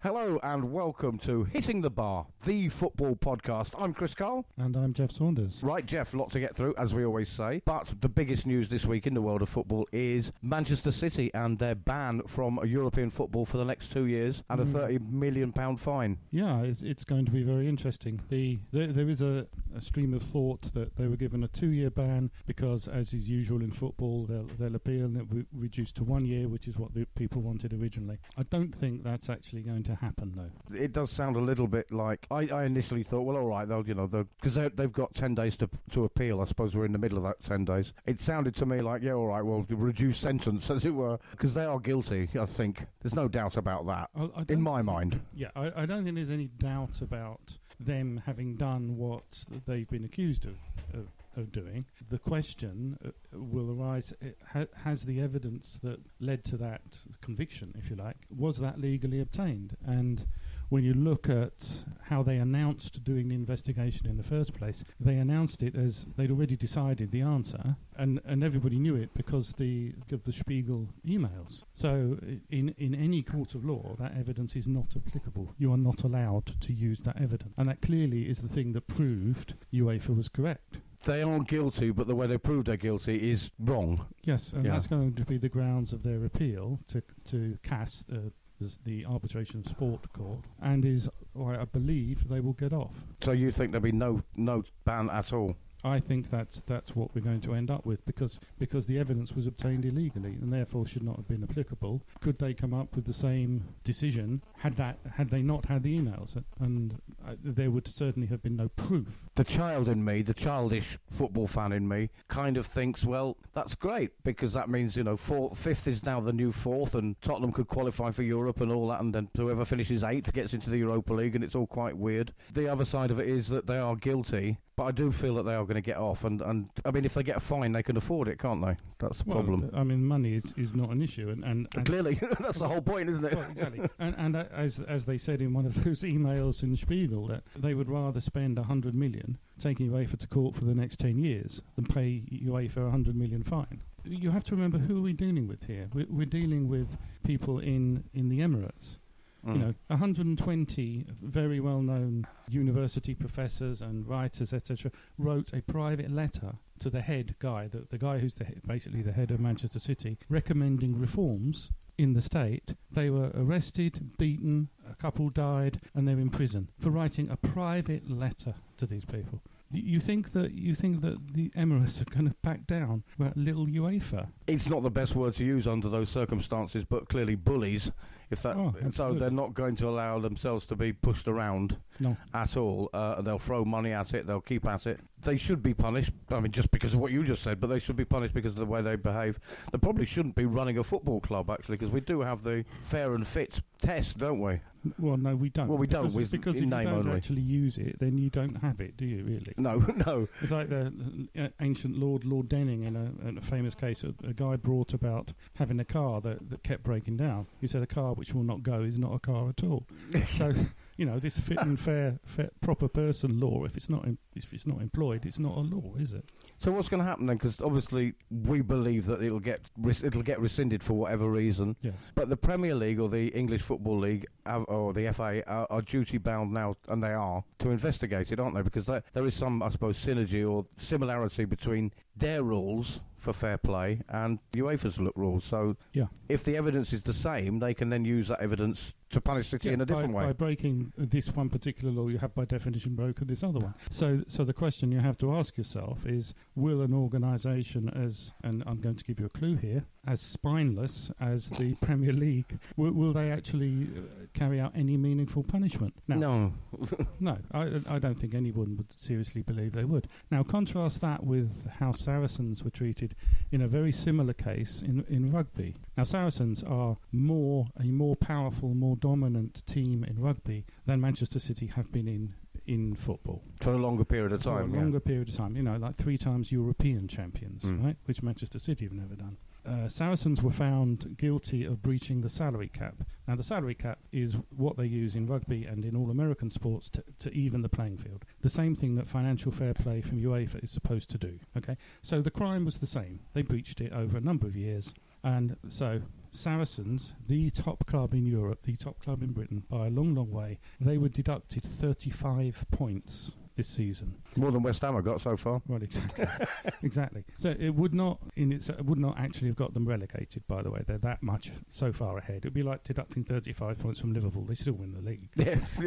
Hello and welcome to Hitting the Bar, the football podcast. I'm Chris Karle. And I'm Geoff Saunders. Right, Geoff, lot to get through, as we always say. But the biggest news this week in the world of football is Manchester City and their ban from European football for the next 2 years and a £30 million fine. Yeah, it's going to be very interesting. There is a stream of thought that they were given a 2-year ban because, as is usual in football, they'll appeal and it will reduce to 1 year, which is what the people wanted originally. I don't think that's actually going to happen, though. It does sound a little bit like I initially thought, well, all right, because they've got 10 days to appeal. I suppose we're in the middle of that 10 days. It sounded to me like, yeah, all right, well, reduced sentence, as it were, because they are guilty. I think there's no doubt about that in my mind. Yeah, I don't think there's any doubt about them having done what they've been accused of doing. The question will arise, has the evidence that led to that conviction, if you like, was that legally obtained? And when you look at how they announced doing the investigation in the first place, they announced it as they'd already decided the answer, and everybody knew it because of the Spiegel emails. So in any court of law, that evidence is not applicable. You are not allowed to use that evidence. And that clearly is the thing that proved UEFA was correct. They are guilty, but the way they proved they're guilty is wrong. Yes, and that's going to be the grounds of their appeal to cast the arbitration sport court, and I believe they will get off. So you think there'll be no ban at all? I think that's what we're going to end up with because the evidence was obtained illegally and therefore should not have been applicable. Could they come up with the same decision had they not had the emails? And there would certainly have been no proof. The child in me, the childish football fan in me, kind of thinks, well, that's great because that means fifth is now the new fourth, and Tottenham could qualify for Europe and all that, and then whoever finishes eighth gets into the Europa League, and it's all quite weird. The other side of it is that they are guilty. But I do feel that they are going to get off, and I mean, if they get a fine, they can afford it, can't they? That's the problem. I mean, money is not an issue, and clearly that's the whole point, isn't it? Well, exactly. and as they said in one of those emails in Spiegel, that they would rather spend 100 million taking UEFA to court for the next 10 years than pay UEFA a 100 million fine. You have to remember who we're dealing with here. We're dealing with people in the Emirates. 120 very well-known university professors and writers, etc., wrote a private letter to the head guy, the guy who's basically the head of Manchester City, recommending reforms in the state. They were arrested, beaten, a couple died, and they're in prison for writing a private letter to these people. You think that the Emirates are going to back down about little UEFA? It's not the best word to use under those circumstances, but clearly bullies. So they're not going to allow themselves to be pushed around at all. They'll throw money at it. They'll keep at it. They should be punished. I mean, just because of what you just said, but they should be punished because of the way they behave. They probably shouldn't be running a football club, actually, because we do have the fair and fit test, don't we? Well, no, we don't. Well, we don't. Because if you don't actually use it, then you don't have it, do you, really? No. It's like the ancient Lord Denning in a famous case. A guy brought about having a car that kept breaking down. He said a car which will not go is not a car at all. So, this fit and fair, proper person law, if it's not employed, it's not a law, is it? So what's going to happen then? Because obviously we believe that it'll get rescinded for whatever reason. Yes. But the Premier League or the English Football League or the FA are duty bound now, and they are, to investigate it, aren't they? Because there is some, I suppose, synergy or similarity between their rules for fair play and UEFA's rules. So if the evidence is the same, they can then use that evidence to punish City in a different way. By breaking this one particular law, you have by definition broken this other one. So the question you have to ask yourself is, will an organisation and I'm going to give you a clue here, as spineless as the Premier League, will they actually carry out any meaningful punishment? No. No, I don't think anyone would seriously believe they would. Now, contrast that with how Saracens were treated in a very similar case in rugby. Now, Saracens are a more powerful, more dominant team in rugby than Manchester City have been in football. For a longer period of time. For a longer period of time. Like 3 times European champions, right? Which Manchester City have never done. Saracens were found guilty of breaching the salary cap. Now, the salary cap is what they use in rugby and in all American sports to even the playing field. The same thing that financial fair play from UEFA is supposed to do. Okay, so the crime was the same. They breached it over a number of years. And so Saracens, the top club in Europe, the top club in Britain, by a long, long way, they were deducted 35 points this season. More than West Ham have got so far. Well, exactly. Exactly. So it would not actually have got them relegated, by the way. They're that much so far ahead. It would be like deducting 35 points from Liverpool. They still win the league. Yes.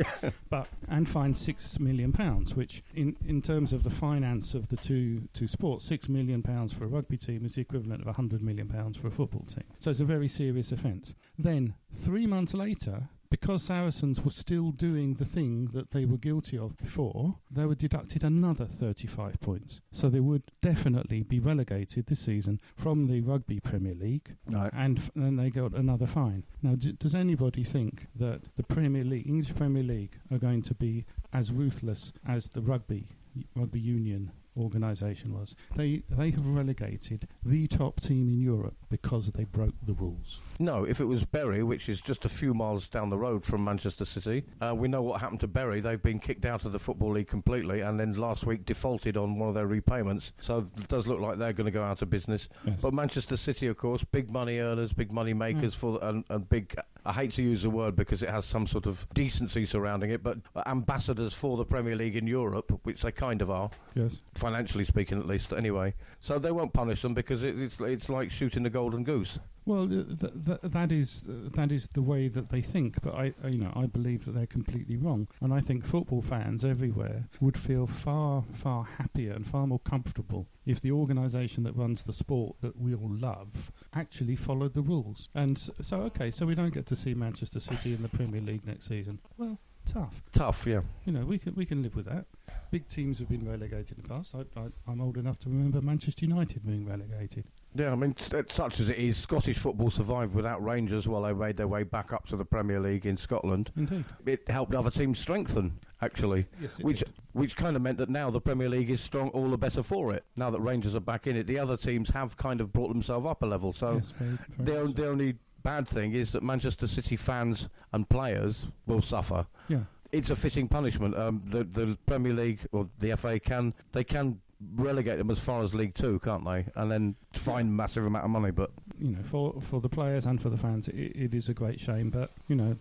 And fined £6 million, which in terms of the finance of the two sports, £6 million for a rugby team is the equivalent of £100 million for a football team. So it's a very serious offence. Then, 3 months later, because Saracens were still doing the thing that they were guilty of before, they were deducted another 35 points. So they would definitely be relegated this season from the Rugby Premier League, right. And then they got another fine. Now, does anybody think that the Premier League, English Premier League, are going to be as ruthless as the rugby union organisation was? They have relegated the top team in Europe because they broke the rules. No, if it was Bury, which is just a few miles down the road from Manchester City, we know what happened to Bury. They've been kicked out of the Football League completely, and then last week defaulted on one of their repayments. So it does look like they're going to go out of business. Yes. But Manchester City, of course, big money earners, big money makers, and big... I hate to use the word because it has some sort of decency surrounding it, but ambassadors for the Premier League in Europe, which they kind of are, yes, financially speaking at least, anyway. So they won't punish them because it's like shooting the golden goose. Well, that is the way that they think, but I believe that they're completely wrong, and I think football fans everywhere would feel far, far happier and far more comfortable if the organisation that runs the sport that we all love actually followed the rules. And so we don't get to see Manchester City in the Premier League next season. Well, tough, yeah. We can live with that. Big teams have been relegated in the past. I'm old enough to remember Manchester United being relegated. Yeah, I mean, such as it is, Scottish football survived without Rangers while they made their way back up to the Premier League in Scotland. Indeed. It helped other teams strengthen, actually. Yes, which kind of meant that now the Premier League is strong, all the better for it. Now that Rangers are back in it, the other teams have kind of brought themselves up a level. So yes, very the only bad thing is that Manchester City fans and players will suffer. Yeah. It's a fitting punishment. The Premier League or the FA can relegate them as far as League Two, can't they? And then fine a massive amount of money. But for the players and for the fans, it is a great shame. But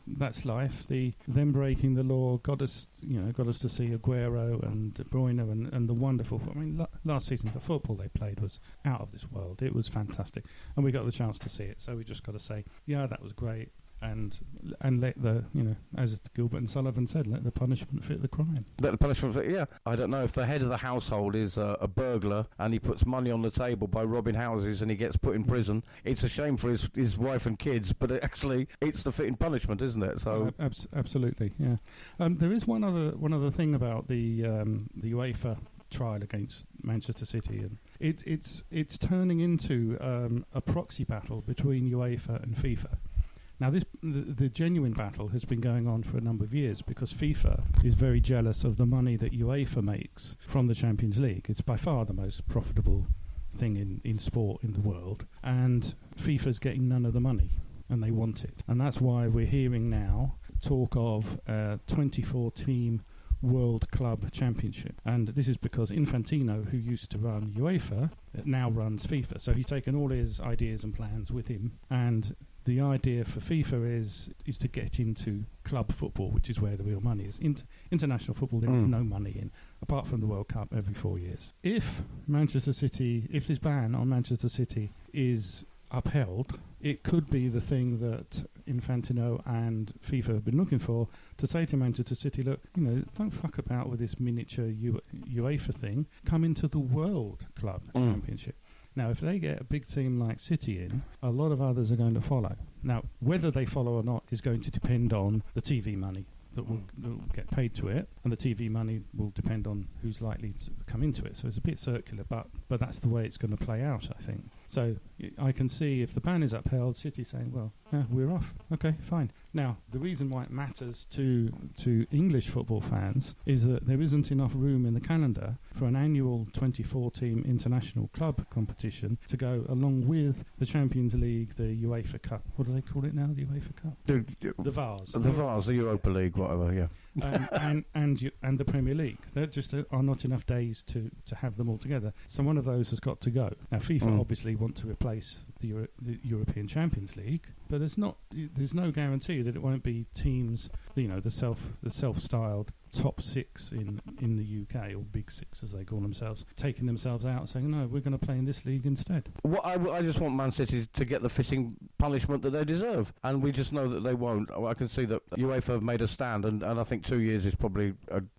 that's life. Them breaking the law got us to see Aguero and De Bruyne and the wonderful. I mean, last season the football they played was out of this world. It was fantastic, and we got the chance to see it. So we just got to say, yeah, that was great. And let the, as Gilbert and Sullivan said, let the punishment fit the crime. Let the punishment fit, yeah. I don't know if the head of the household is a burglar and he puts money on the table by robbing houses and he gets put in prison. It's a shame for his wife and kids, but it's the fitting punishment, isn't it? So absolutely, yeah. There is one other thing about the UEFA trial against Manchester City, and it's turning into a proxy battle between UEFA and FIFA. Now, the genuine battle has been going on for a number of years because FIFA is very jealous of the money that UEFA makes from the Champions League. It's by far the most profitable thing in sport in the world, and FIFA's getting none of the money, and they want it. And that's why we're hearing now talk of a 24-team World Club Championship. And this is because Infantino, who used to run UEFA, now runs FIFA. So he's taken all his ideas and plans with him, and the idea for FIFA is to get into club football, which is where the real money is. International football, there is no money in, apart from the World Cup every 4 years. If this ban on Manchester City is upheld, it could be the thing that Infantino and FIFA have been looking for, to say to Manchester City, look, don't fuck about with this miniature UEFA thing, come into the World Club Championship. Now, if they get a big team like City in, a lot of others are going to follow. Now, whether they follow or not is going to depend on the TV money that will get paid to it, and the TV money will depend on who's likely to come into it. So it's a bit circular, but that's the way it's going to play out, I think. So I can see if the ban is upheld, City saying, well, yeah, we're off. Okay, fine. Now, the reason why it matters to English football fans is that there isn't enough room in the calendar for an annual 24-team international club competition to go along with the Champions League, the UEFA Cup. What do they call it now, the UEFA Cup? The Vase. The Vase, the Europa League, whatever, yeah. and the Premier League. There just are not enough days to have them all together. So one of those has got to go. Now FIFA obviously want to replace the European Champions League, but there's no guarantee that it won't be teams, the self-styled top six in the UK, or big six as they call themselves, taking themselves out, saying no, we're going to play in this league instead. I just want Man City to get the fitting punishment that they deserve, and we just know that they won't. I can see that UEFA have made a stand, and I think 2 years is probably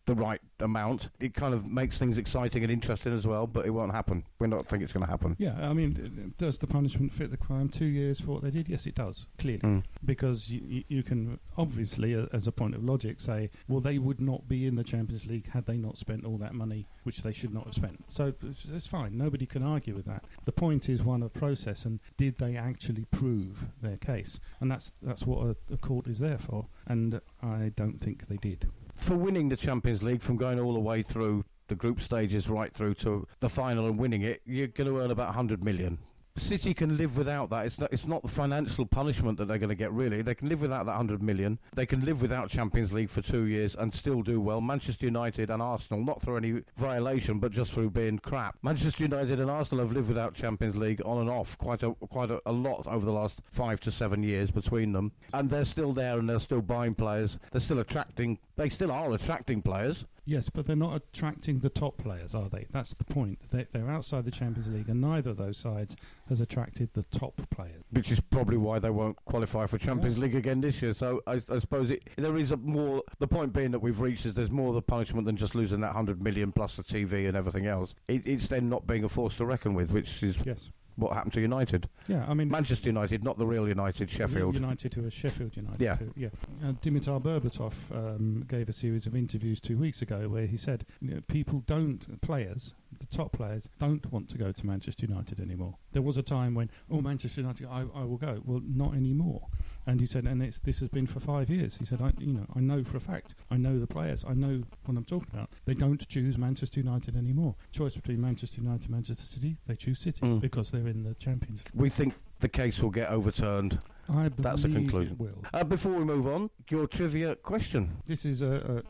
the right amount. It kind of makes things exciting and interesting as well, but it won't happen. We don't think it's going to happen. Yeah, I mean, does the punishment fit the crime? 2 years for what they did? Yes, it does, clearly. Because you can obviously, as a point of logic, say, well, they would not be in the Champions League had they not spent all that money, which they should not have spent. So it's fine. Nobody can argue with that. The point is one of process, and did they actually prove their case? And that's what a court is there for. And I don't think they did. For winning the Champions League, from going all the way through the group stages right through to the final and winning it, you're going to earn about 100 million. City can live without that. It's not the financial punishment that they're going to get, really. They can live without that 100 million. They can live without Champions League for 2 years and still do well. Manchester United and Arsenal, not through any violation, but just through being crap. Manchester United and Arsenal have lived without Champions League on and off quite a lot over the last 5 to 7 years between them. And they're still there, and they're still buying players. They still are attracting players. Yes, but they're not attracting the top players, are they? That's the point. They're outside the Champions League, and neither of those sides has attracted the top players. Which is probably why they won't qualify for Champions League again this year. So I suppose there is more. The point being that we've reached is there's more of the punishment than just losing that 100 million plus the TV and everything else. It's then not being a force to reckon with, which is what happened to United. Yeah, I mean Manchester United, not the real United, Sheffield. United, who was Sheffield United. Yeah. Dimitar Berbatov gave a series of interviews 2 weeks ago where he said, the top players don't want to go to Manchester United anymore. There was a time when, Manchester United, I will go. Well, not anymore. And he said, and this has been for 5 years. He said, I know for a fact, I know the players, I know what I'm talking about. They don't choose Manchester United anymore. Choice between Manchester United and Manchester City, they choose City because they're in the Champions League. We think the case will get overturned. That's the conclusion. It will. Before we move on, your trivia question. This is a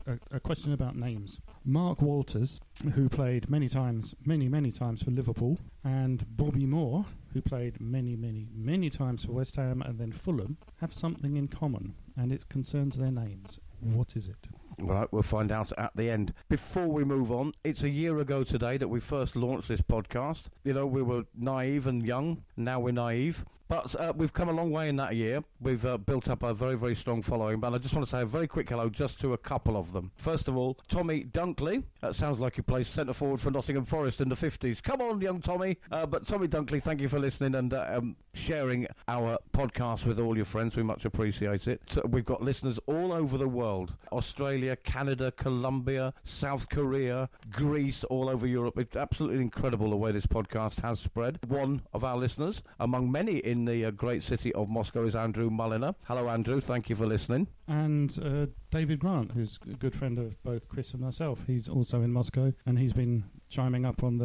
question about names. Mark Walters, who played many times for Liverpool, and Bobby Moore, who played many times for West Ham and then Fulham, have something in common, and it concerns their names. What is it? Right, we'll find out at the end. Before we move on, it's a year ago today that we first launched this podcast. We were naive and young. Now we're naive. But we've come a long way in that year. We've built up a very, very strong following. But I just want to say a very quick hello just to a couple of them. First of all, Tommy Dunkley. That sounds like he plays centre forward for Nottingham Forest in the 50s. Come on, young Tommy. But Tommy Dunkley, thank you for listening and sharing our podcast with all your friends. We much appreciate it. So we've got listeners all over the world. Australia, Canada, Colombia, South Korea, Greece, all over Europe. It's absolutely incredible the way this podcast has spread. One of our listeners, among many in the great city of Moscow, is Andrew Mulliner. Hello, Andrew. Thank you for listening. And David Grant, who's a good friend of both Chris and myself. He's also in Moscow, and he's been chiming up on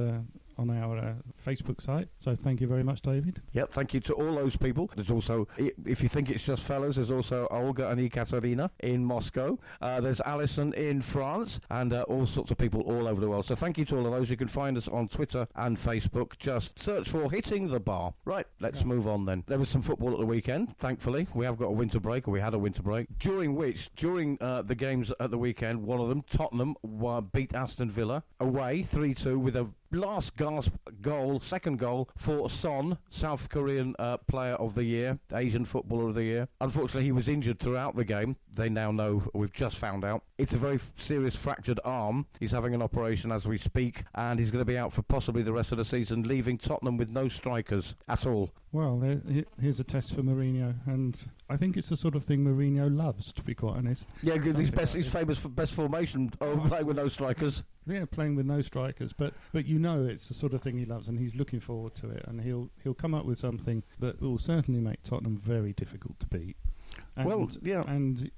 our Facebook site. So thank you very much, David. Yep, thank you to all those people. There's also, if you think it's just fellows, there's also Olga and Ekaterina in Moscow. There's Alison in France, and all sorts of people all over the world. So thank you to all of those. You can find us on Twitter and Facebook. Just search for Hitting the Bar. Right, let's move on then. There was some football at the weekend, thankfully. We have got a winter break, or we had a winter break, during the games at the weekend, one of them, Tottenham, beat Aston Villa away 3-2 with a last gasp goal, second goal for Son, South Korean player of the year, Asian footballer of the year. Unfortunately, he was injured throughout the game. They now know, we've just found out, it's a very serious fractured arm. He's having an operation as we speak, and he's going to be out for possibly the rest of the season, leaving Tottenham with no strikers at all. Well, here's a test for Mourinho, and I think it's the sort of thing Mourinho loves, to be quite honest. Yeah, he's famous for best formation, playing with no strikers. Yeah, playing with no strikers, but it's the sort of thing he loves, and he's looking forward to it, and he'll come up with something that will certainly make Tottenham very difficult to beat. And,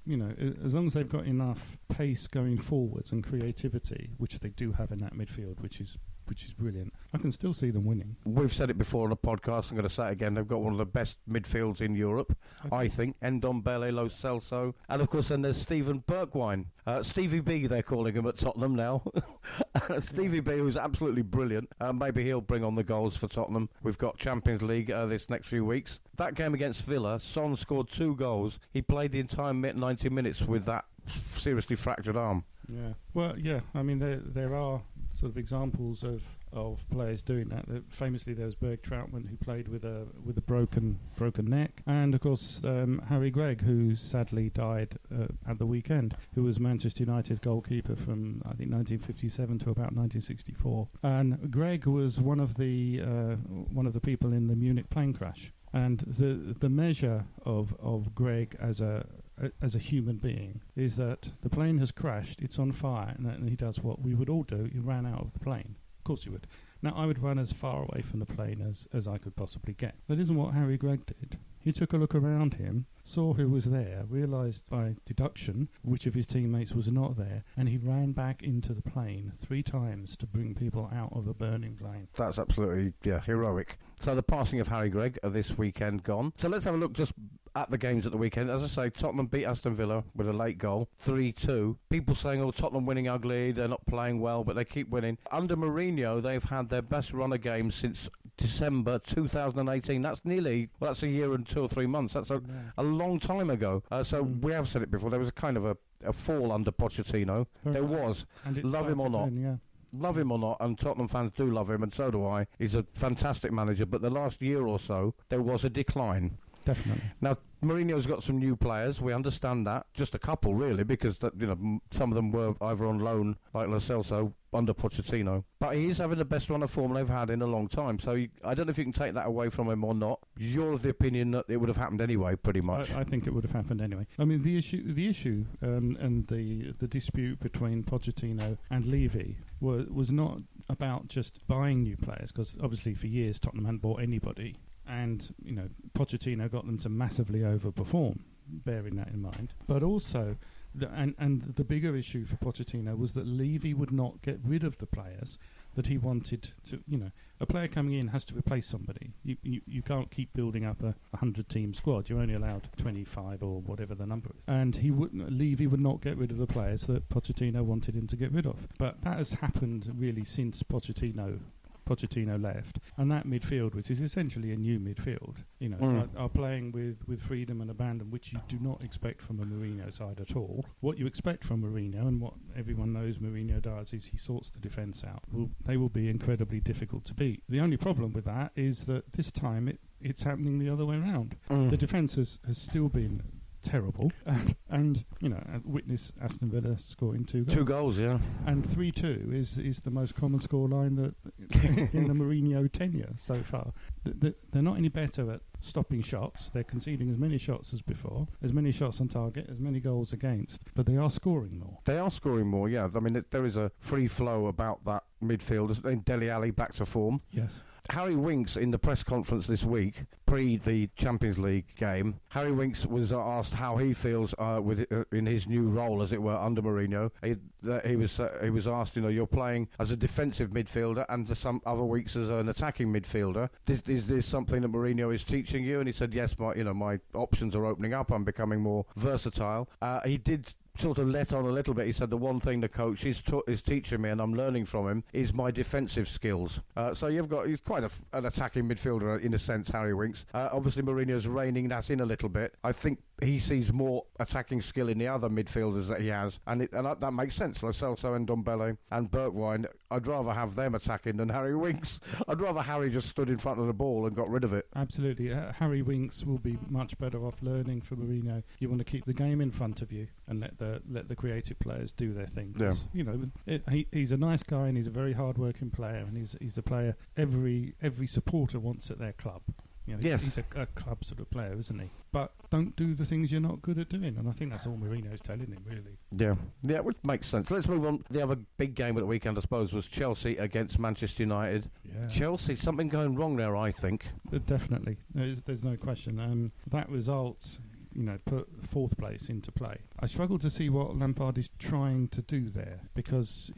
as long as they've got enough pace going forwards and creativity, which they do have in that midfield, which is which is brilliant. I can still see them winning. We've said it before on the podcast. I'm going to say it again. They've got one of the best midfields in Europe, I think. Ndombele, Lo Celso, and of course then there's Steven Bergwijn. Stevie B, they're calling him at Tottenham now. Stevie B, who's absolutely brilliant. Maybe he'll bring on the goals for Tottenham. We've got Champions League this next few weeks. That game against Villa, Son scored 2 goals. He played the entire 90 minutes with that seriously fractured arm. Yeah. Well, yeah. I mean, there are sort of examples of players doing that. Famously, there was Berg Troutman, who played with a broken neck, and of course Harry Gregg, who sadly died at the weekend, who was Manchester United's goalkeeper from I think 1957 to about 1964. And Gregg was one of the people in the Munich plane crash. And the measure of Gregg as a human being is that the plane has crashed, it's on fire, and he does what we would all do. He ran out of the plane. Of course he would. Now, I would run as far away from the plane as I could possibly get. That isn't what Harry Gregg did. He took a look around him, saw who was there, realised by deduction which of his teammates was not there, and he ran back into the plane 3 times to bring people out of a burning plane. That's absolutely, heroic. So the passing of Harry Gregg this weekend gone. So let's have a look just at the games at the weekend. As I say, Tottenham beat Aston Villa with a late goal, 3-2. People saying, Tottenham winning ugly, they're not playing well, but they keep winning. Under Mourinho, they've had their best run of games since December 2018. That's that's a year and 2 or 3 months. That's a long time ago. We have said it before, there was a kind of a fall under Pochettino. There was. Love him or not. Love him or not, and Tottenham fans do love him, and so do I. He's a fantastic manager, but the last year or so, there was a decline. Definitely. Now, Mourinho's got some new players. We understand that. Just a couple, really, because some of them were either on loan, like Lo Celso, under Pochettino. But he is having the best run of form they've had in a long time. So I don't know if you can take that away from him or not. You're of the opinion that it would have happened anyway, pretty much. I think it would have happened anyway. I mean, the issue, and the dispute between Pochettino and Levy was not about just buying new players, because obviously for years Tottenham hadn't bought anybody. And, Pochettino got them to massively overperform, bearing that in mind. But also, the bigger issue for Pochettino was that Levy would not get rid of the players that he wanted to. A player coming in has to replace somebody. You can't keep building up a 100-team squad. You're only allowed 25 or whatever the number is. And Levy would not get rid of the players that Pochettino wanted him to get rid of. But that has happened really since Pochettino left, and that midfield, which is essentially a new midfield, are playing with freedom and abandon, which you do not expect from a Mourinho side at all. What you expect from Mourinho, and what everyone knows Mourinho does, is he sorts the defence out. They will be incredibly difficult to beat. The only problem with that is that this time it's happening the other way around. The defence has still been terrible, and witness Aston Villa scoring 2 goals. 2 goals, yeah. And 3-2 is the most common scoreline that in the Mourinho tenure so far. They're not any better at stopping shots. They're conceding as many shots as before, as many shots on target, as many goals against, but they are scoring more. They are scoring more, yeah. I mean, there is a free flow about that midfield. Dele Alli back to form. Yes. Harry Winks, in the press conference this week, pre the Champions League game, Harry Winks was asked how he feels in his new role, as it were, under Mourinho. He was asked, you're playing as a defensive midfielder and to some other weeks as an attacking midfielder. Is this something that Mourinho is teaching you? And he said, yes, my options are opening up. I'm becoming more versatile. He did sort of let on a little bit. He said the one thing the coach is teaching me, and I'm learning from him, is my defensive skills. So he's quite an attacking midfielder in a sense, Harry Winks. Obviously Mourinho's reining that in a little bit. I think he sees more attacking skill in the other midfielders that he has, and that makes sense. Lo Celso and Ndombele and Bergwijn, I'd rather have them attacking than Harry Winks. I'd rather Harry just stood in front of the ball and got rid of it. Absolutely. Harry Winks will be much better off learning from Mourinho. You want to keep the game in front of you and let the creative players do their thing. Yeah. He's a nice guy, and he's a very hard-working player, and he's a player every supporter wants at their club. Yes. He's a club sort of player, isn't he? But don't do the things you're not good at doing, and I think that's all Mourinho's telling him, really. Yeah, which makes sense. Let's move on. The other big game at the weekend, I suppose, was Chelsea against Manchester United. Yeah. Chelsea, something going wrong there, I think. Definitely. There's no question. That result, put 4th place into play. I struggle to see what Lampard is trying to do there, because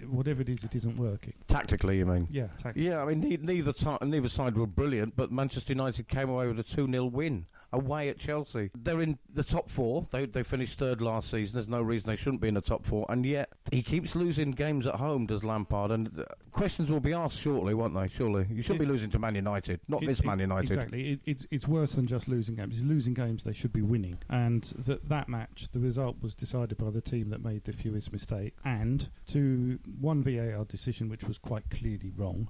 whatever it is, it isn't working. Tactically, you mean? Yeah, tactically. Yeah, I mean, neither side were brilliant, but Manchester United came away with a 2-0 win away at Chelsea. They're in the top four. They finished third last season. There's no reason they shouldn't be in the top four. And yet, he keeps losing games at home, does Lampard. And questions will be asked shortly, won't they? Surely. You shouldn't be losing to Man United, not this Man United. Exactly. It's worse than just losing games. It's losing games they should be winning. And that match, the result was decided by the team that made the fewest mistakes. And to one VAR decision, which was quite clearly wrong.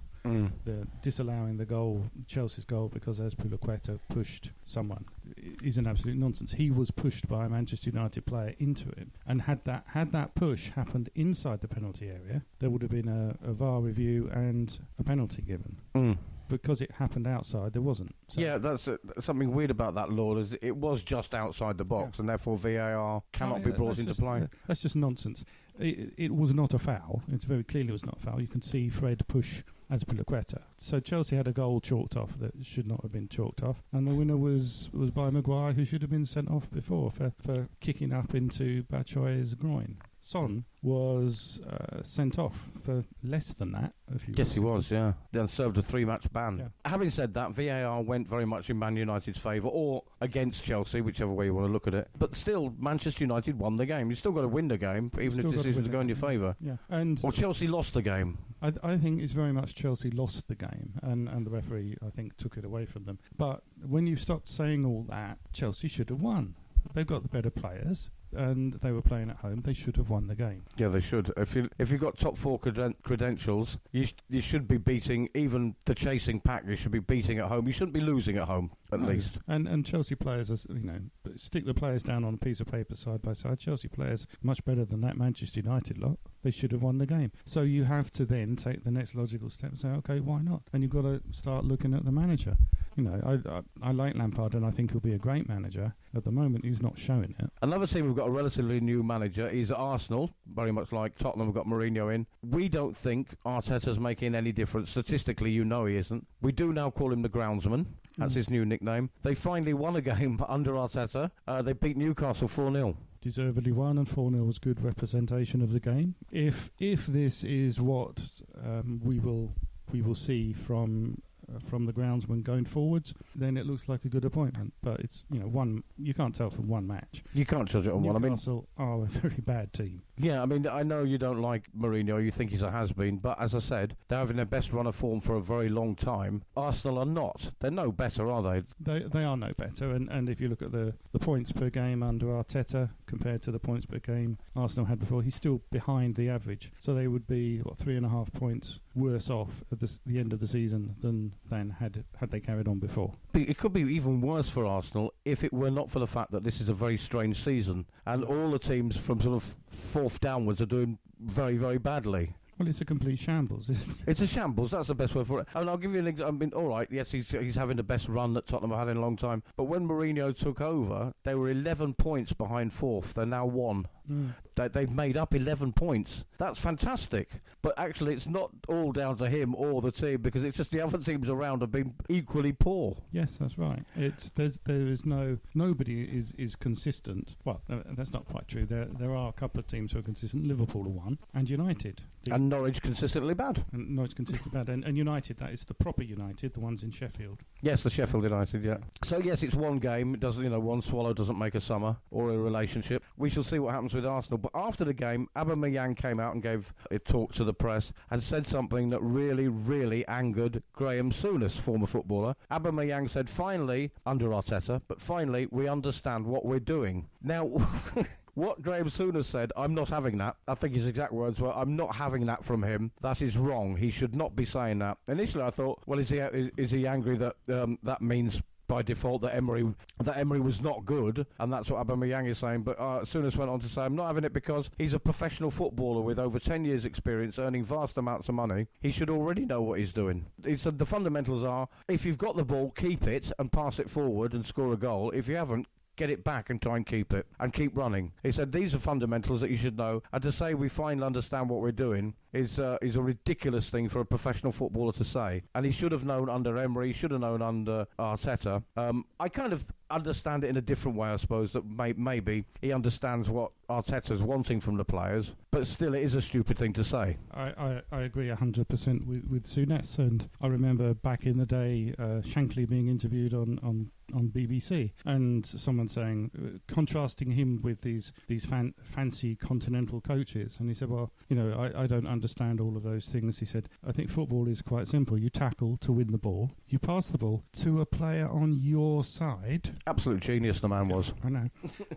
The disallowing the goal, Chelsea's goal, because Azpilicueta pushed someone is an absolute nonsense. He was pushed by a Manchester United player into him, and had that push happened inside the penalty area, there would have been a VAR review and a penalty given. Because it happened outside, there wasn't. So. Yeah, that's something weird about that law. Is it was just outside the box, and therefore VAR cannot be brought into play. That's just nonsense. It was not a foul. It's very clearly was not a foul. You can see Fred push Azpilicueta. So Chelsea had a goal chalked off that should not have been chalked off, and the winner was by Maguire, who should have been sent off before for kicking up into Batshuayi's groin. Son was sent off for less than that. Yes, he was, yeah. Then served a 3-match ban. Yeah. Having said that, VAR went very much in Man United's favour, or against Chelsea, whichever way you want to look at it. But still, Manchester United won the game. You've still got to win the game, even if decisions go in your favour. Yeah. Or Chelsea lost the game. I think it's very much Chelsea lost the game, and the referee, I think, took it away from them. But when you stopped saying all that, Chelsea should have won. They've got the better players, and they were playing at home. They should have won the game. Yeah, they should. If you've got top four credentials, you should be beating even the chasing pack. You should be beating at home. You shouldn't be losing at home, at least. And Chelsea players, stick the players down on a piece of paper side by side. Chelsea players much better than that Manchester United lot. They should have won the game. So you have to then take the next logical step and say, okay, why not? And you've got to start looking at the manager. I like Lampard, and I think he'll be a great manager. At the moment, he's not showing it. Another team who've got a relatively new manager is Arsenal, very much like Tottenham have got Mourinho in. We don't think Arteta's making any difference. Statistically, he isn't. We do now call him the groundsman. That's his new nickname. They finally won a game under Arteta. They beat Newcastle 4-0. Deservedly won, and 4-0 was good representation of the game. If this is what we will see from the groundsman going forwards, then it looks like a good appointment. But it's you can't tell from one match. You can't judge it on one. Newcastle are a very bad team. Yeah, I know you don't like Mourinho, you think he's a has-been, but as I said, they're having their best run of form for a very long time. Arsenal are not. They're no better, are they? They are no better, and if you look at the points per game under Arteta compared to the points per game Arsenal had before, he's still behind the average. So they would be 3.5 points worse off at the end of the season than had they carried on before. It could be even worse for Arsenal if it were not for the fact that this is a very strange season and all the teams from sort of fourth downwards are doing very, very badly. Well, it's a complete shambles. It's a shambles, that's the best word for it. And I'll give you an example. All right, yes, he's having the best run that Tottenham have had in a long time. But when Mourinho took over, they were 11 points behind fourth. They're now 1. They've made up 11 points. That's fantastic. But actually, it's not all down to him or the team, because it's just the other teams around have been equally poor. Yes, that's right. Nobody is consistent. Well, that's not quite true. There are a couple of teams who are consistent. Liverpool are one, and United. And Norwich consistently bad. And Norwich consistently bad. And United, that is the proper United, the ones in Sheffield. Yes, the Sheffield United, yeah. So yes, it's one game. It doesn't, one swallow doesn't make a summer or a relationship. We shall see what happens with Arsenal. But after the game, Aubemayang came out and gave a talk to the press and said something that really, really angered Graham Souness, former footballer. Aubemayang said, finally, under Arteta, but finally, we understand what we're doing. Now... What Graham Souness said, I'm not having that. I think his exact words were, I'm not having that from him. That is wrong. He should not be saying that. Initially, I thought, well, is he angry that that means by default that Emery was not good, and that's what Aubemayang is saying. But Souness went on to say, I'm not having it because he's a professional footballer with over 10 years' experience, earning vast amounts of money. He should already know what he's doing. He said the fundamentals are, if you've got the ball, keep it and pass it forward and score a goal. If you haven't, get it back and try and keep it and keep running. He said these are fundamentals that you should know, and to say we finally understand what we're doing is a ridiculous thing for a professional footballer to say. And he should have known under Emery, he should have known under Arteta. I kind of understand it in a different way, I suppose, that maybe he understands what Arteta's wanting from the players, but still it is a stupid thing to say. I agree 100% with Souness, and I remember back in the day Shankly being interviewed on BBC, and someone saying, contrasting him with these fancy continental coaches, and he said, well, I don't understand all of those things. He said, I think football is quite simple. You tackle to win the ball, you pass the ball to a player on your side. Absolute genius the man was. I know.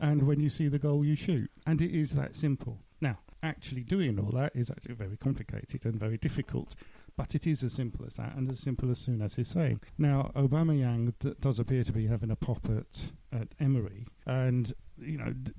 And when you see the goal, you shoot. And it is that simple. Now, actually doing all that is actually very complicated and very difficult, but it is as simple as that, and as simple as Souness is saying. Now, Aubemayang does appear to be having a pop at Emery, and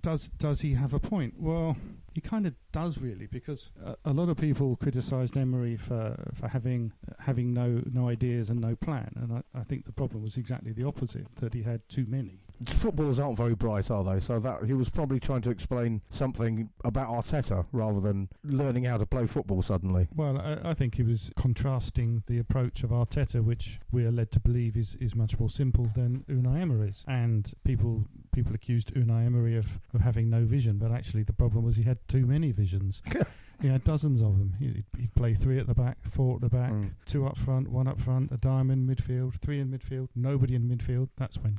does he have a point? Well, he kind of does, really, because a lot of people criticised Emery for having no ideas and no plan, and I think the problem was exactly the opposite, that he had too many. Footballers aren't very bright, are they? So that he was probably trying to explain something about Arteta rather than learning how to play football suddenly. Well, I think he was contrasting the approach of Arteta, which we are led to believe is much more simple than Unai Emery's. And people accused Unai Emery of having no vision, but actually the problem was he had too many visions. He had dozens of them. He'd play 3 at the back, 4 at the back, 2 up front, 1 up front, a diamond midfield, 3 in midfield, nobody in midfield. That's when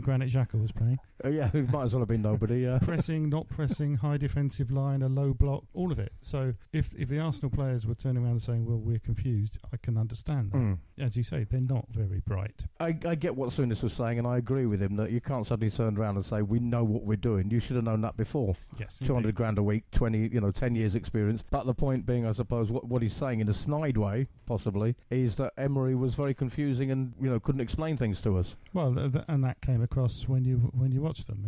Granit Xhaka was playing. Yeah, it might as well have been nobody. Yeah. Pressing, not pressing, high defensive line, a low block, all of it. So if the Arsenal players were turning around and saying, well, we're confused, I can understand that. As you say, they're not very bright. I get what Souness was saying, and I agree with him that you can't suddenly turn around and say, we know what we're doing. You should have known that before. Yes, 200 grand a week, 10 years experience. But the point being, I suppose, what he's saying in a snide way, possibly, is that Emery was very confusing and couldn't explain things to us. Well, and that came across when you watched them.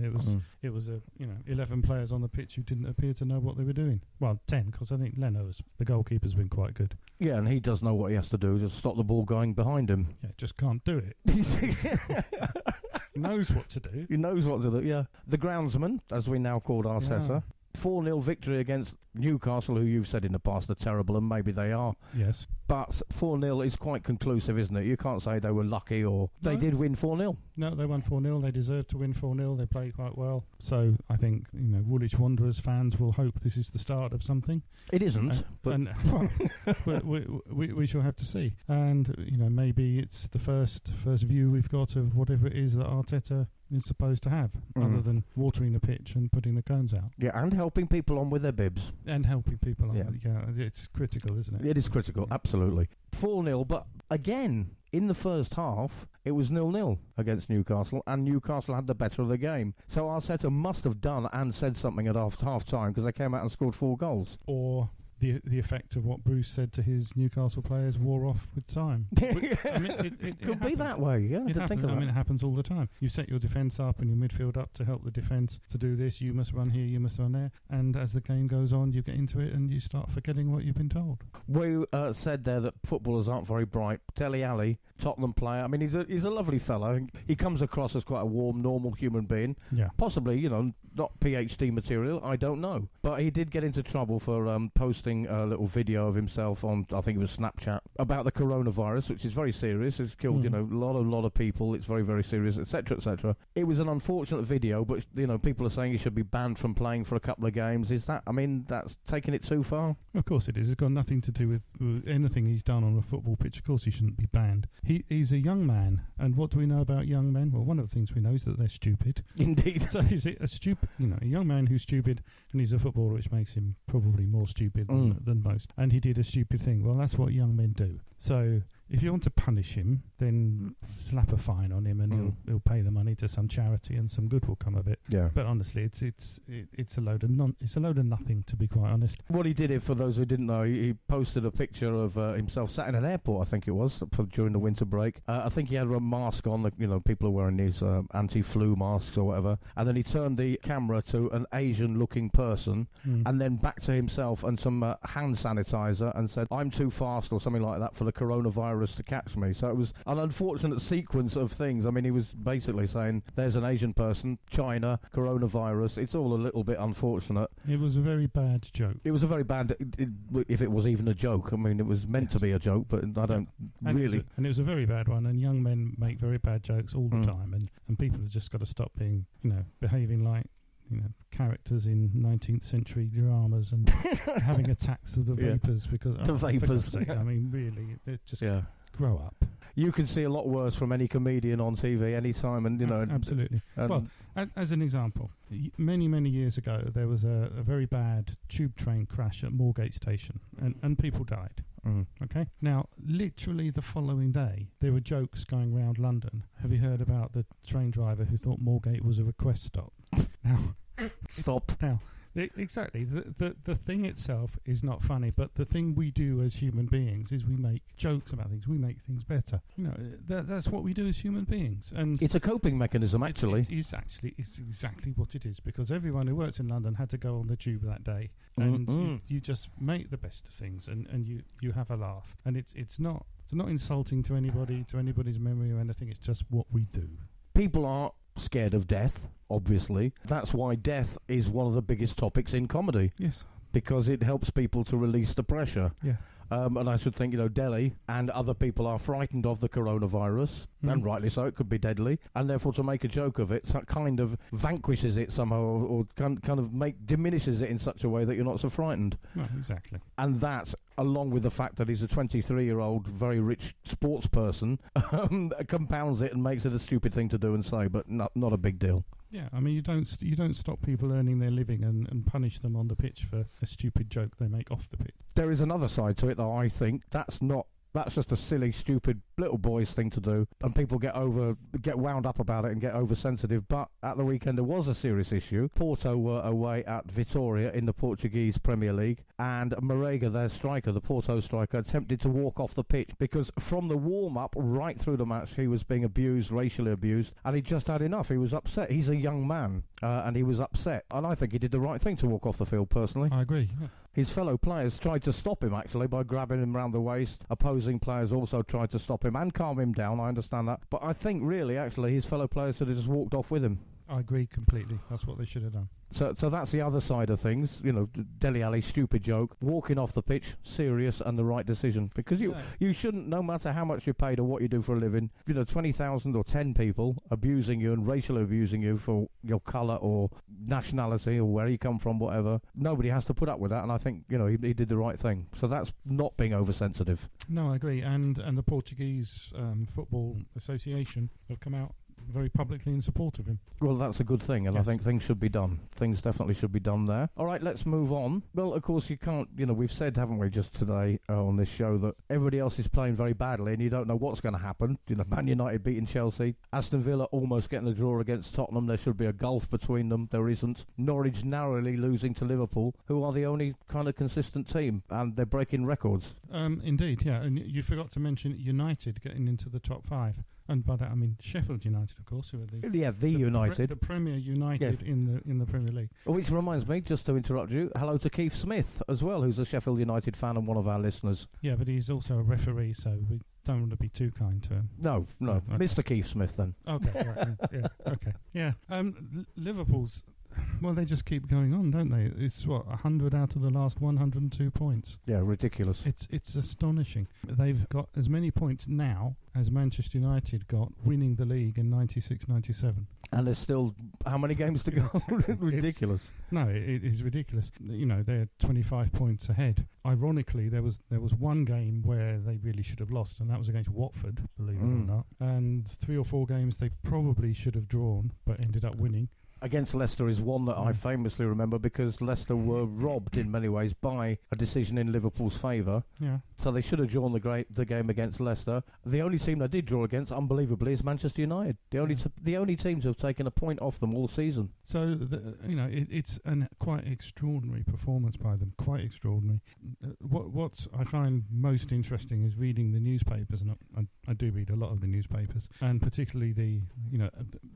It was 11 players on the pitch who didn't appear to know what they were doing. Well, 10, because I think the goalkeeper's been quite good. Yeah, and he does know what he has to do, just stop the ball going behind him. Yeah, just can't do it. He knows what to do. He knows what to do, yeah. The groundsman, as we now called Arteta. 4-0 victory against Newcastle, who you've said in the past are terrible, and maybe they are. Yes. But 4-0 is quite conclusive, isn't it? You can't say they were lucky or... They did win 4-0. No, they won 4-0. They deserved to win 4-0. They played quite well. So I think, Woolwich Wanderers fans will hope this is the start of something. It isn't. But we shall have to see. And, maybe it's the first view we've got of whatever it is that Arteta is supposed to have, other than watering the pitch and putting the cones out. Yeah, and helping people on with their bibs. And helping people on. Yeah, it's critical, isn't it? It is critical, absolutely. 4-0, but again, in the first half, it was 0-0 against Newcastle, and Newcastle had the better of the game. So Arteta must have done and said something at half-time, because they came out and scored 4 goals. Or... The effect of what Bruce said to his Newcastle players wore off with time. It could be that way, yeah. It happens all the time. You set your defence up and your midfield up to help the defence to do this. You must run here, you must run there. And as the game goes on, you get into it and you start forgetting what you've been told. We said there that footballers aren't very bright. Dele Alli, Tottenham player. I mean, he's a lovely fellow. He comes across as quite a warm, normal human being. Yeah. Possibly, not PhD material. I don't know. But he did get into trouble for posting a little video of himself on, I think it was Snapchat, about the coronavirus, which is very serious. It's killed, a lot of people. It's very, very serious, etc., etc. It was an unfortunate video, but people are saying he should be banned from playing for a couple of games. Is that? I mean, that's taking it too far. Of course it is. It's got nothing to do with anything he's done on a football pitch. Of course he shouldn't be banned. He's a young man, and what do we know about young men? Well, one of the things we know is that they're stupid. Indeed. So is it a young man who's stupid, and he's a footballer, which makes him probably more stupid than most. And he did a stupid thing. Well, that's what young men do. So if you want to punish him, then slap a fine on him, and he'll pay the money to some charity, and some good will come of it. Yeah. But honestly, it's a load of nothing, to be quite honest. What he did, for those who didn't know, he posted a picture of himself sat in an airport, I think it was, during the winter break. I think he had a mask on. People are wearing these anti-flu masks or whatever. And then he turned the camera to an Asian-looking person, and then back to himself and some hand sanitizer, and said, "I'm too fast," or something like that, for the coronavirus coronavirus to catch me. So it was an unfortunate sequence of things. I mean, he was basically saying, there's an Asian person, China, coronavirus. It's all a little bit unfortunate. It was a very bad joke. It was a very bad, if it was even a joke. I mean, it was meant to be a joke, but I don't really... And it was a very bad one, and young men make very bad jokes all the time, and people have just got to stop being, behaving like, characters in 19th century dramas and having attacks of the vapours because... The vapours. I mean, really, just grow up. You can see a lot worse from any comedian on TV any time, and absolutely. Well, as an example, many years ago, there was a very bad tube train crash at Moorgate Station, and people died. Okay. Now, literally the following day, there were jokes going around London. Have you heard about the train driver who thought Moorgate was a request stop? Now, stop. Now. Exactly. The thing itself is not funny, but the thing we do as human beings is we make jokes about things. We make things better. That's what we do as human beings. And it's a coping mechanism, actually. It's exactly what it is, because everyone who works in London had to go on the tube that day, and you just make the best of things, and you have a laugh. And it's not insulting to anybody, to anybody's memory or anything. It's just what we do. People are scared of death, obviously. That's why death is one of the biggest topics in comedy. Yes. Because it helps people to release the pressure. Yeah. And I should think, Dele and other people are frightened of the coronavirus, and rightly so, it could be deadly, and therefore to make a joke of it kind of vanquishes it somehow, or kind of diminishes it in such a way that you're not so frightened. Well, exactly. And that, along with the fact that he's a 23-year-old, very rich sports person, compounds it and makes it a stupid thing to do and say, but not a big deal. Yeah, I mean, you don't stop people earning their living and punish them on the pitch for a stupid joke they make off the pitch. There is another side to it, though. I think that's just a silly, stupid little boys thing to do, and people get wound up about it and get oversensitive. But at the weekend there was a serious issue. Porto were away at Vitória in the Portuguese Premier League, and Marega, their striker, the Porto striker, attempted to walk off the pitch because from the warm-up right through the match he was being abused, racially abused, and he just had enough. He was upset. He's a young man, and he was upset, and I think he did the right thing to walk off the field, personally. I agree. Yeah. His fellow players tried to stop him, actually, by grabbing him round the waist. Opposing players also tried to stop him and calm him down, I understand that. But I think, really, actually, his fellow players should have just walked off with him. I agree completely. That's what they should have done. So that's the other side of things. Dele Alli, stupid joke. Walking off the pitch, serious and the right decision. Because you shouldn't, no matter how much you're paid or what you do for a living, 20,000 or 10 people abusing you and racially abusing you for your colour or nationality or where you come from, whatever. Nobody has to put up with that, and I think, he did the right thing. So that's not being oversensitive. No, I agree. And the Portuguese Football Association have come out very publicly in support of him. Well, that's a good thing, and yes. I think things should be done. Things definitely should be done there. All right, let's move on. Well, of course, you can't, we've said, haven't we, just today on this show, that everybody else is playing very badly and you don't know what's going to happen. Man United beating Chelsea. Aston Villa almost getting a draw against Tottenham. There should be a gulf between them. There isn't. Norwich narrowly losing to Liverpool, who are the only kind of consistent team, and they're breaking records. Indeed, yeah. And you forgot to mention United getting into the top 5. And by that I mean Sheffield United, of course, who are the United, the Premier United, yes. in the Premier League. Which reminds me, just to interrupt you, hello to Keith Smith as well, who's a Sheffield United fan and one of our listeners. Yeah, but he's also a referee, so we don't want to be too kind to him. No, okay. Mr. Keith Smith then. Okay, right, yeah, okay, yeah. Liverpool's. Well, they just keep going on, don't they? It's 100 out of the last 102 points. Yeah, ridiculous. It's astonishing. They've got as many points now as Manchester United got winning the league in 96-97. And there's still how many games to go? Ridiculous. It is ridiculous. They're 25 points ahead. Ironically, there was one game where they really should have lost, and that was against Watford, believe it or not. And 3 or 4 games they probably should have drawn, but ended up winning. Against Leicester is one that I famously remember because Leicester were robbed in many ways by a decision in Liverpool's favour. Yeah. So they should have drawn the game against Leicester. The only team they did draw against, unbelievably, is Manchester United. The only team to have taken a point off them all season. So it's a quite extraordinary performance by them. Quite extraordinary. What I find most interesting is reading the newspapers, and I do read a lot of the newspapers, and particularly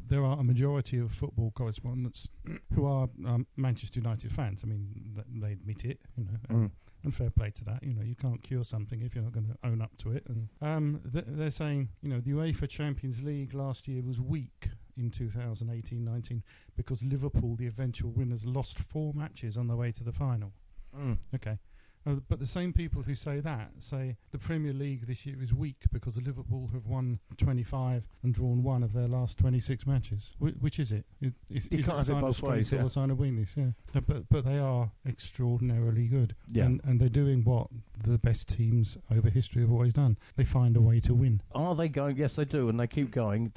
there are a majority of football correspondents correspondents who are Manchester United fans. I mean, they admit it, and fair play to that. You can't cure something if you're not going to own up to it. And they're saying, the UEFA Champions League last year was weak in 2018-19 because Liverpool, the eventual winners, lost 4 matches on the way to the final. Okay. But the same people who say that say the Premier League this year is weak because Liverpool have won 25 and drawn 1 of their last 26 matches. Which is it? Is it a sign of strength or a sign of weakness? Yeah. But they are extraordinarily good. Yeah. And they're doing what the best teams over history have always done. They find a way to win. Are they going? Yes, they do, and they keep going.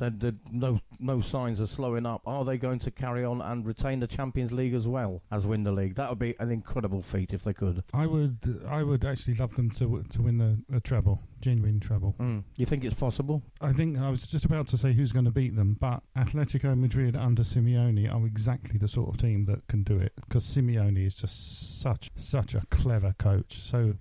No signs of slowing up. Are they going to carry on and retain the Champions League as well as win the league? That would be an incredible feat if they could. I would actually love them to win a treble, genuine treble. You think it's possible? I think I was just about to say who's going to beat them, but Atletico Madrid under Simeone are exactly the sort of team that can do it, because Simeone is just such a clever coach. So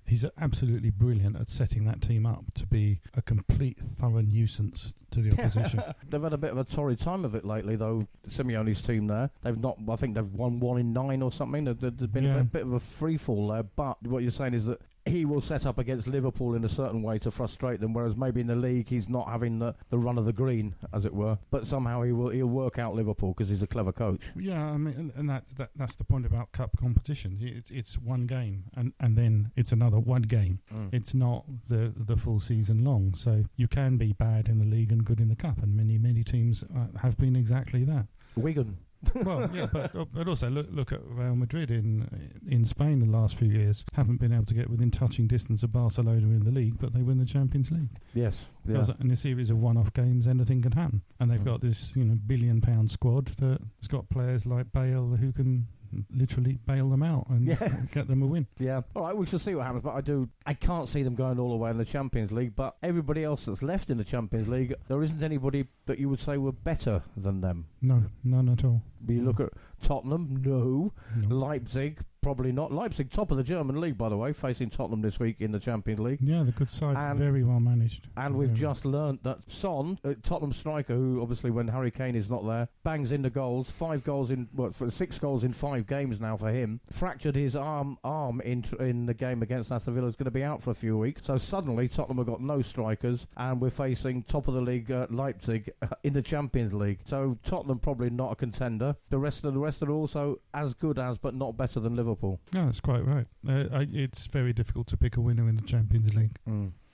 he's absolutely brilliant at setting that team up to be a complete thorough nuisance to the opposition. They've had a bit of a torrid time of it lately, though. Simeone's team there, they've not. I think they've won 1 in 9 or something. There's been a bit of a free fall there. But what you're saying is that he will set up against Liverpool in a certain way to frustrate them, whereas maybe in the league he's not having the run of the green, as it were. But somehow he'll work out Liverpool because he's a clever coach. Yeah, I mean, and that's the point about cup competition. It's one game, and then it's another one game. It's not the full season long. So you can be bad in the league and good in the cup, and many teams have been exactly that. Wigan. Well, yeah, but also look at Real Madrid in Spain the last few years. Haven't been able to get within touching distance of Barcelona in the league, but they win the Champions League. Yes, yeah. In a series of one-off games, anything can happen, and they've got this £1 billion squad that's got players like Bale who can literally bail them out and get them a win. Yeah. All right, we shall see what happens, but I can't see them going all the way in the Champions League, but everybody else that's left in the Champions League, there isn't anybody that you would say were better than them. No, none at all. You look at Tottenham, no. Leipzig, probably not. Leipzig, top of the German league, by the way, facing Tottenham this week in the Champions League. Yeah, the good side, very well managed. And we've just learnt that Son, Tottenham striker, who obviously when Harry Kane is not there, bangs in the goals. 6 goals in 5 games now for him. Fractured his arm in the game against Aston Villa. Is going to be out for a few weeks. So suddenly Tottenham have got no strikers, and we're facing top of the league Leipzig in the Champions League. So Tottenham probably not a contender. The rest are also as good as, but not better than Liverpool. No, that's quite right. It's very difficult to pick a winner in the Champions League.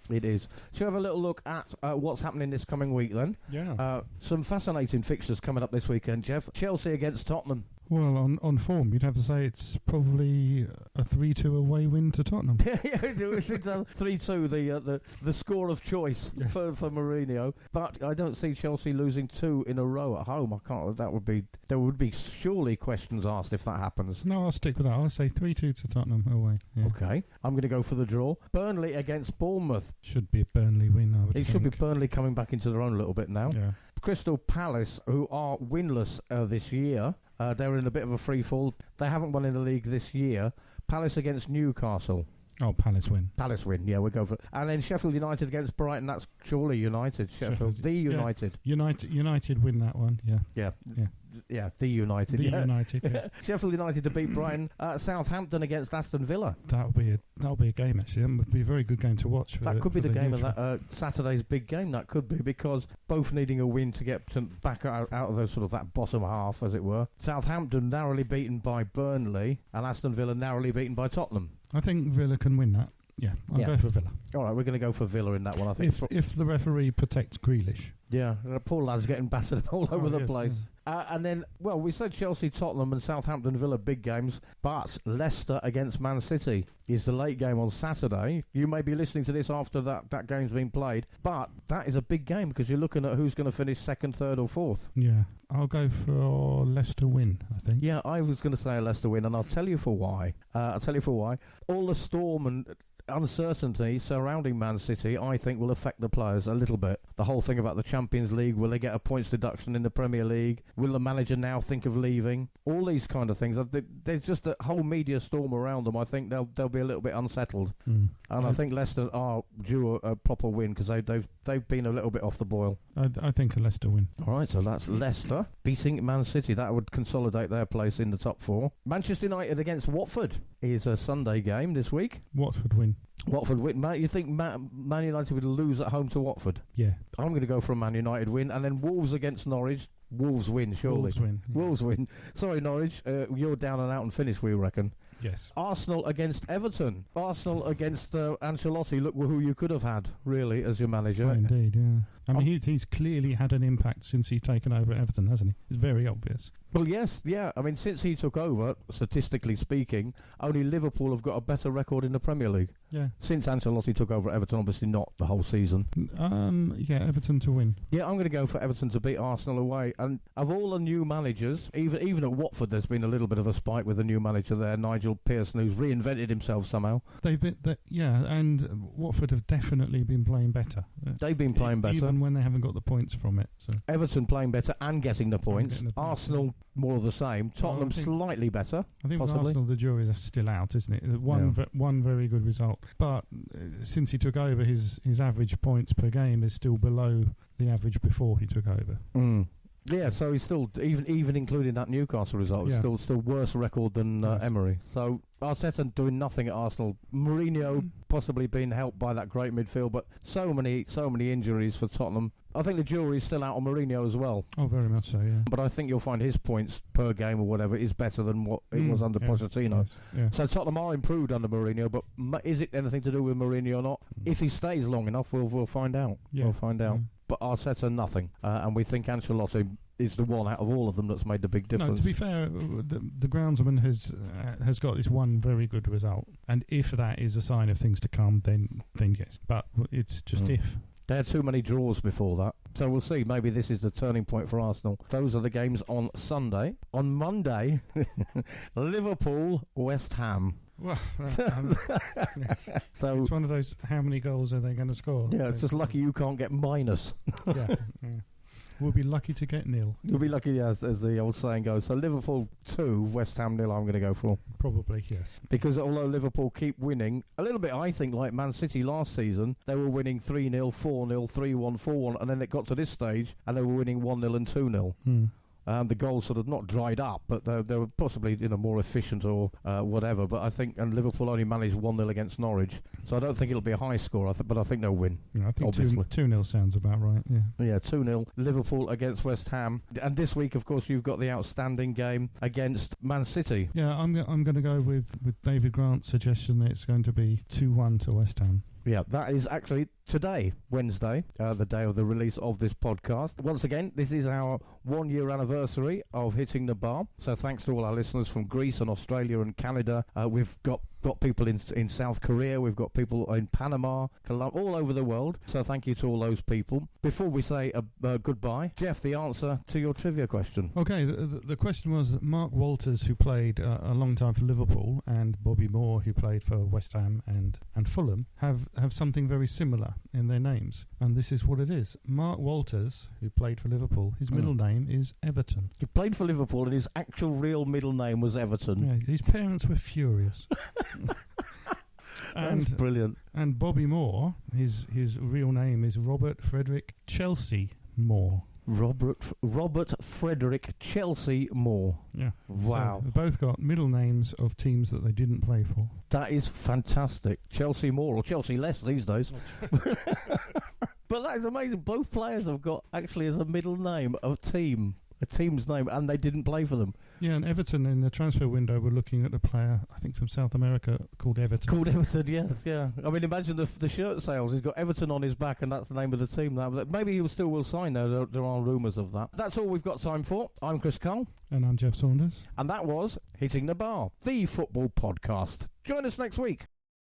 It is. Shall we have a little look at what's happening this coming week then? Yeah. Some fascinating fixtures coming up this weekend, Geoff. Chelsea against Tottenham. Well, on form, you'd have to say it's probably a 3-2 away win to Tottenham. Yeah, it's 3-2, the score of choice for Mourinho. But I don't see Chelsea losing 2 in a row at home. There would be surely questions asked if that happens. No, I'll stick with that. I'll say 3-2 to Tottenham away. Yeah. Okay, I'm going to go for the draw. Burnley against Bournemouth. Should be a Burnley win, I would think. It should be Burnley coming back into their own a little bit now. Yeah. Crystal Palace, who are winless this year. They're in a bit of a free fall. They haven't won in the league this year. Palace against Newcastle. Oh, Palace win. Palace win, yeah, we'll go for it. And then Sheffield United against Brighton. That's surely United. Sheffield. The United. Yeah. United win that one, yeah. Yeah, the United. United, yeah. Sheffield United to beat Brighton. Southampton against Aston Villa. That'll be a game, actually. That would be a very good game to watch. That could be the game of that Saturday's big game. That could be, because both needing a win to get back out of those sort of that bottom half, as it were. Southampton narrowly beaten by Burnley, and Aston Villa narrowly beaten by Tottenham. I think Villa can win that. Yeah, I'll go for Villa. All right, we're going to go for Villa in that one, I think. If the referee protects Grealish. Yeah, the poor lad's getting battered all over the place. Yeah. And then, well, we said Chelsea, Tottenham and Southampton Villa big games, but Leicester against Man City is the late game on Saturday. You may be listening to this after that game's been played, but that is a big game because you're looking at who's going to finish 2nd, 3rd or 4th. Yeah, I'll go for Leicester win, I think. Yeah, I was going to say a Leicester win, and I'll tell you for why. All the storm and uncertainty surrounding Man City, I think, will affect the players a little bit. The whole thing about the Champions League? Will they get a points deduction in the Premier League? Will the manager now think of leaving? All these kind of things. There's just a whole media storm around them. I think they'll be a little bit unsettled. And I think Leicester are due a proper win because they've been a little bit off the boil. I think a Leicester win. All right, so that's Leicester beating Man City. That would consolidate their place in the top 4. Manchester United against Watford is a Sunday game this week. Watford win. Watford win. You think Man United would lose at home to Watford? Yeah. I'm going to go for a Man United win. And then Wolves against Norwich. Wolves win, surely. Wolves win. Yeah. Wolves win. Sorry, Norwich. You're down and out and finished, we reckon. Yes. Arsenal against Everton. Arsenal against Ancelotti. Look who you could have had, really, as your manager. Oh, indeed, yeah. I mean, he's clearly had an impact since he's taken over at Everton, hasn't he? It's very obvious. Well, yes, yeah. I mean, since he took over, statistically speaking, only Liverpool have got a better record in the Premier League. Yeah. Since Ancelotti took over at Everton, obviously not the whole season. Yeah, Everton to win. Yeah, I'm going to go for Everton to beat Arsenal away. And of all the new managers, even at Watford, there's been a little bit of a spike with the new manager there, Nigel Pearson, who's reinvented himself somehow. And Watford have definitely been playing better. They've been playing better. Even when they haven't got the points from it. So. Everton playing better and getting the points. Arsenal more of the same. Tottenham slightly better. I think with possibly. Arsenal, the juries are still out, isn't it? One very good result. But since he took over, his average points per game is still below the average before he took over. Yeah, so he's still, even including that Newcastle result, still worse record than Emery. So Arteta doing nothing at Arsenal. Mourinho possibly being helped by that great midfield, but so many injuries for Tottenham. I think the jury's still out on Mourinho as well. Oh, very much so, yeah. But I think you'll find his points per game or whatever is better than what it was under Pochettino. Yes, yeah. So Tottenham are improved under Mourinho, but is it anything to do with Mourinho or not? If he stays long enough, we'll find out. Yeah. We'll find out. But Arteta, nothing. And we think Ancelotti is the one out of all of them that's made the big difference. No, to be fair, the groundsman has got this one very good result. And if that is a sign of things to come, then yes. But it's just if. They had too many draws before that. So we'll see. Maybe this is the turning point for Arsenal. Those are the games on Sunday. On Monday, Liverpool, West Ham. Well, yes. So it's one of those, how many goals are they going to score? Yeah, it's just lucky you can't get minus. yeah. We'll be lucky to get nil. You'll be lucky, as the old saying goes. So Liverpool 2, West Ham 0 I'm going to go for. Probably, yes. Because although Liverpool keep winning, a little bit, I think, like Man City last season, they were winning 3-0, 4-0, 3-1, 4-1, and then it got to this stage, and they were winning 1-0 and 2-0. The goals sort of not dried up, but they were possibly more efficient or whatever. But I think, and Liverpool only managed 1-0 against Norwich, so I don't think it'll be a high score. But I think they'll win. Yeah, I think 2-0 sounds about right. Yeah, 2-0 Liverpool against West Ham, and this week, of course, you've got the outstanding game against Man City. Yeah, I'm going to go with David Grant's suggestion that it's going to be 2-1 to West Ham. Yeah, that is actually today, Wednesday, the day of the release of this podcast. Once again, this is our 1-year anniversary of Hitting the Bar. So thanks to all our listeners from Greece and Australia and Canada. We've got people in South Korea. We've got people in Panama, Colombia, all over the world. So thank you to all those people. Before we say goodbye, Geoff, the answer to your trivia question. Okay, the question was that Mark Walters, who played a long time for Liverpool, and Bobby Moore, who played for West Ham and Fulham, have something very similar in their names. And this is what it is. Mark Walters, who played for Liverpool, his middle name is Everton. He played for Liverpool and his actual real middle name was Everton. Yeah, his parents were furious. That's brilliant. And Bobby Moore, his real name is Robert Frederick Chelsea Moore. Robert Frederick Chelsea Moore. Yeah. Wow. So they both got middle names of teams that they didn't play for. That is fantastic. Chelsea Moore, or Chelsea less these days. But that is amazing. Both players have got actually as a middle name a team's name, and they didn't play for them. Yeah, and Everton in the transfer window were looking at a player, I think from South America, called Everton. Yes, yeah. I mean, imagine the shirt sales. He's got Everton on his back, and that's the name of the team now. Maybe he still will sign, though. There are rumours of that. That's all we've got time for. I'm Chris Karle. And I'm Geoff Saunders. And that was Hitting the Bar, the football podcast. Join us next week.